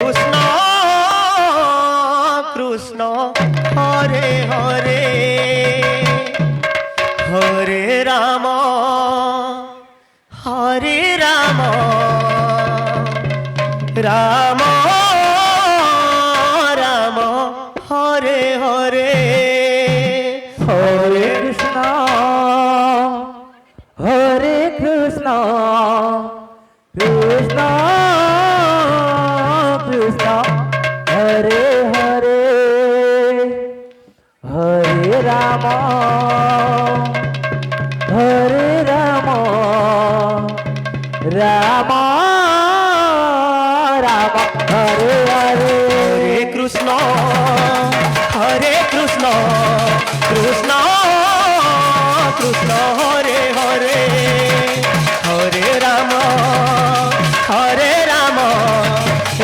Krishna Krishna Hare Hare Hare Ram Ram Ram Hare Hare Hare Krishna Krishna Krishna Hare Hare Hare Ram Ram Ram Hare Hare Hare Krishna Krishna Krishna Hare Hare Hare Ram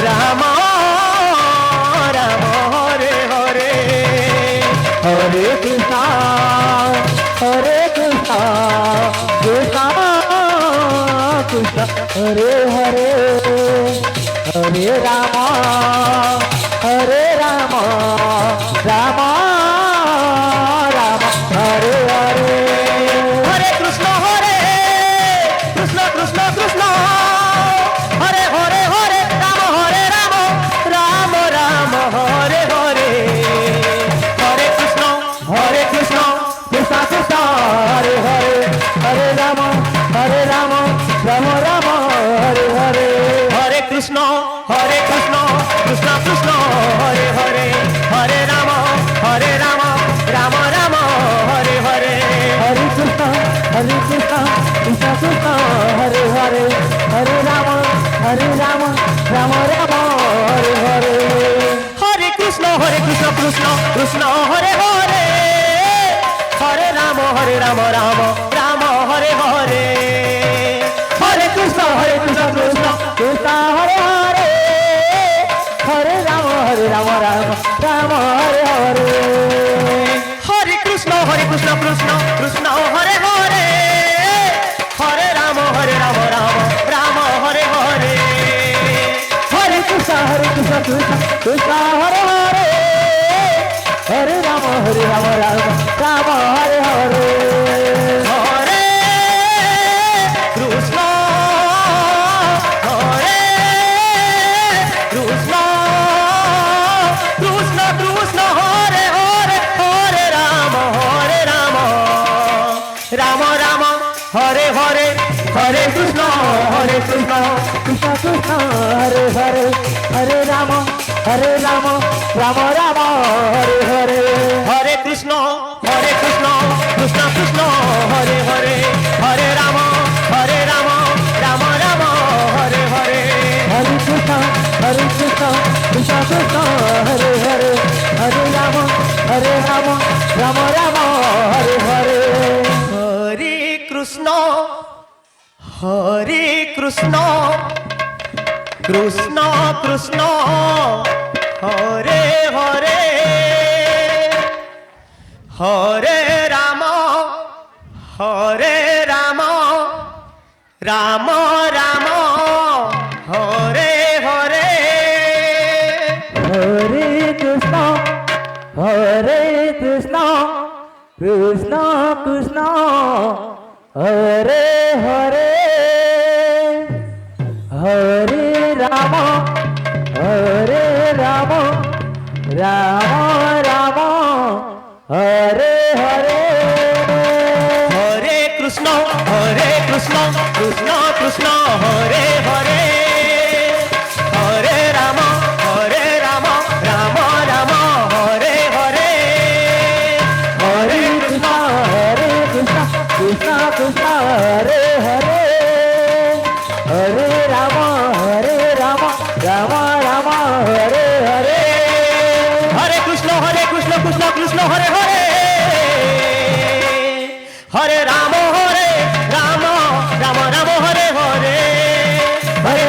Ram Ram Hare Hare Hare Krishna Krishna Krishna Hare Hare Hare Ram Ram Hare Hare Hare Krishna Krishna Krishna Hare Hare Hare Ram Ram Ram Hare Hare Hare Krishna Krishna Krishna Hare Hare Hare Ram Ram Ram Hare Hare Hare Krishna Krishna Krishna Hare Hare Hare Ram Ram Ram Hare Hare Hare Krishna Krishna Krishna Hare Hare Hare Ram Ram Ram Hare Hare Hare Krishna Krishna Krishna Hare Hare Hare Ram Ram Ram Hare Hare Hare Krishna Krishna Krishna Hare Hare Hare Ram Ram Ram Hare Hare Hare Krishna Krishna Krishna Hare Hare Hare Ram Ram Ram Hare Hare Hare Krishna Krishna Krishna Hare Hare Hare Ram Ram Ram Hare Hare Hare Krishna Krishna Krishna Hare Hare Hare Ram Ram Ram Hare Hare Hare Krishna Krishna Krishna Hare Hare Hare Ram Ram Ram Hare Hare Hare Krishna Krishna Krishna Hare Hare Hare Ram Ram Ram Hare Hare Hare Krishna Krishna Krishna Hare Hare Hare Ram Ram Ram Hare Hare Hare Krishna Krishna Krishna Hare Hare Hare Ram Ram Ram Hare Hare Hare Krishna Krishna Krishna Hare Hare Hare Ram Ram Ram Hare Hare Hare Krishna Krishna Krishna Hare Hare Hare Ram Ram Ram Hare Hare Hare Krishna Krishna Krishna Hare Hare Hare Ram Ram Ram Hare Hare Hare Krishna Krishna Hare Hare Hare Ram Ram Ram Hare Hare Hare Krishna Krishna Krishna Hare Hare Hare Ram Ram Ram Hare Hare Hare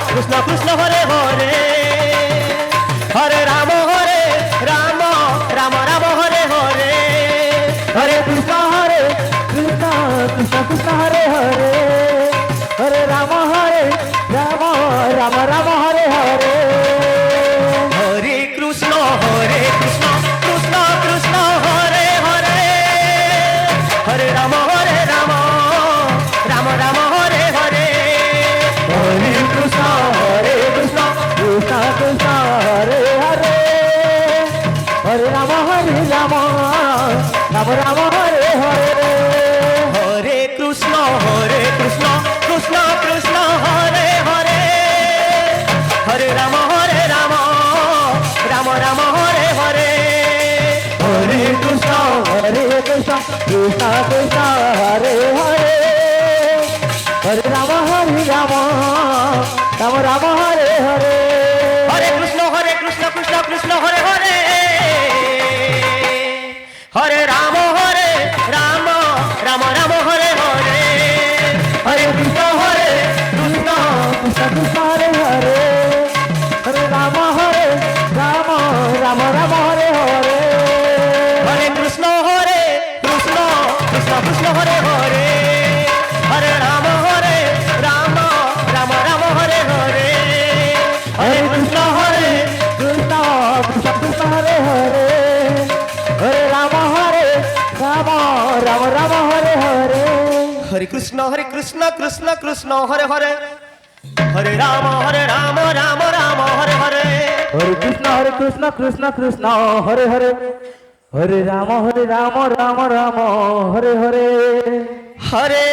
Krishna Krishna Hare Hare Hare Ram Ram Ram Hare Ram Ram Hare Hare Hare Krishna Krishna Krishna Hare Hare Hare Ram Ram Ram Hare Hare Hare Krishna Krishna Krishna Krishna Hare Hare Hare Ram Ram Ram Hare Hare Hare Krishna Krishna Krishna Hare Hare Hare Ram Ram Ram Hare Hare Hare Krishna Hare Krishna Krishna Krishna Hare Hare Hare Ram Ram Ram Hare Hare Hare Krishna Krishna Hare Hare Hare Ram Ram Ram Hare Hare Hare Krishna Krishna Krishna Krishna Hare Hare Hare Ram Ram Ram Hare Hare Hare Krishna Krishna Krishna Hare Hare Hare Ram Ram Ram Hare Hare Hare Krishna Krishna Krishna Krishna Hare Hare Hare Ram Ram Ram Hare Hare Hare Krishna Krishna Hare Hare Hare Ram Ram Hare Hare Hare Krishna Krishna Krishna Hare Hare Hare Ram Ram Ram Hare Hare Hare